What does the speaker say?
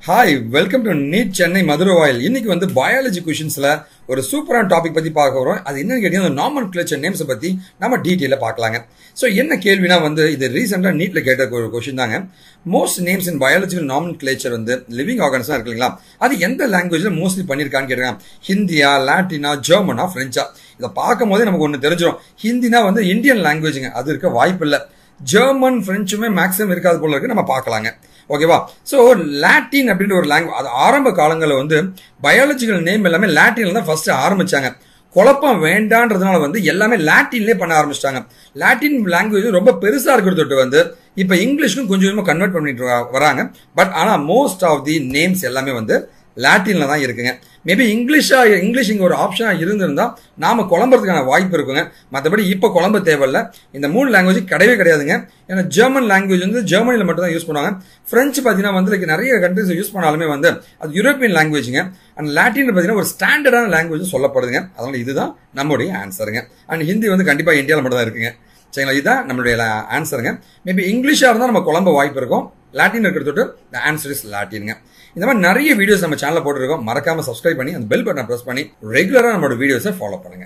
Hi, welcome to NEET Chennai Madurai. இன்னைக்கு வந்து biology क्वेश्चंसல ஒரு சூப்பரான டாபிக் பத்தி பார்க்க போறோம். அது என்னன்னு கேட்டீங்கன்னா நாமென்க்ளேச்சர் நேம்ஸ் பத்தி நம்ம டீடைலா பார்க்கலாங்க. சோ என்ன கேள்வினா வந்து இது ரீசன்ட்டா நீட்ல கேட்ட ஒரு क्वेश्चन தாங்க. மோஸ்ட் நேம்ஸ் இன் பயாலஜிக்கல் நாமென்க்ளேச்சர் வந்து லிவிங் ஆர்கன்ஸா இருக்குங்களா? அது எந்த லாங்குவேஜ்ல மோஸ்ட்லி பண்ணிருக்கான்னு கேக்குறாங்க. ஹிந்தியா, லாட்டினா, ஜெர்மனா, பிரெஞ்சா? இத பாக்கும்போது நமக்கு ஒன்னு தெரிஞ்சிரும். ஹிந்தினா வந்து இந்தியன் லாங்குவேஜ்ங்க. அது இருக்க வாய்ப்பு இல்ல. ஜெர்மன், பிரெஞ்சுமே மேக்ஸிமம் இருக்காது போல இருக்கு. நம்ம பார்க்கலாங்க. ஓகேவா? சோ லாட்டின் அப்படின்ற ஒரு லாங்குவேஜ் அது ஆரம்ப காலங்களில் வந்து பயாலஜிக்கல் நேம் எல்லாமே லாட்டின்ல தான் ஃபர்ஸ்ட் ஆரம்பிச்சாங்க. குழப்பம் வேண்டான்றதுனால வந்து எல்லாமே லாட்டின்லேயே பண்ண ஆரம்பிச்சிட்டாங்க. லாட்டின் லாங்குவேஜ் ரொம்ப பெருசா இருக்கிறது வந்து இப்ப இங்கிலீஷ்க்கும் கொஞ்சம் கொஞ்சமா கன்வெர்ட் பண்ணிட்டு வராங்க. பட் ஆனா மோஸ்ட் ஆஃப் தி நேம்ஸ் எல்லாமே வந்து லாட்டின்ல தான் இருக்குங்க. மேபி இங்கிலீஷ் இங்க ஒரு ஆப்ஷனா இருந்திருந்தா நாம குழம்புறதுக்கான வாய்ப்பு இருக்குங்க. மற்றபடி இப்ப குழம்பு தேவையில்ல. இந்த மூணு லாங்குவேஜ் கிடையவே கிடையாதுங்க. ஏன்னா ஜெர்மன் லாங்குவேஜ் வந்து ஜெர்மனில மட்டும் தான் யூஸ் பண்ணுவாங்க. பிரெஞ்சு பாத்தீங்கன்னா வந்து நிறைய கண்ட்ரிஸ் யூஸ் பண்ணாலுமே வந்து அது யூரோப்பியன் லாங்குவேஜ்ங்க. அண்ட் லாட்டின் பாத்தீங்கன்னா ஒரு ஸ்டாண்டர்டான லாங்குவேஜ் சொல்லப்படுதுங்க. அதனால இதுதான் நம்மளுடைய ஆன்சருங்க. அண்ட் ஹிந்தி வந்து கண்டிப்பா இந்தியாவில் மட்டும் தான் இருக்குங்க. சரிங்களா? இதுதான் நம்மளுடைய ஆன்சருங்க. மேபி இங்கிலீஷா இருந்தா நம்ம குழம்ப வாய்ப்பு இருக்கும். லாட்டின் இருக்கிறது ஆன்சர் இஸ் லாட்டின்ங்க. இந்த மாதிரி நிறைய வீடியோஸ் நம்ம சேனல்ல போட்டுருக்கோம். மறக்காம சப்ஸ்கிரைப் பண்ணி அந்த பெல் பட்டனை பிரஸ் பண்ணி ரெகுலரா நம்மளோட வீடியோஸை ஃபாலோ பண்ணுங்க.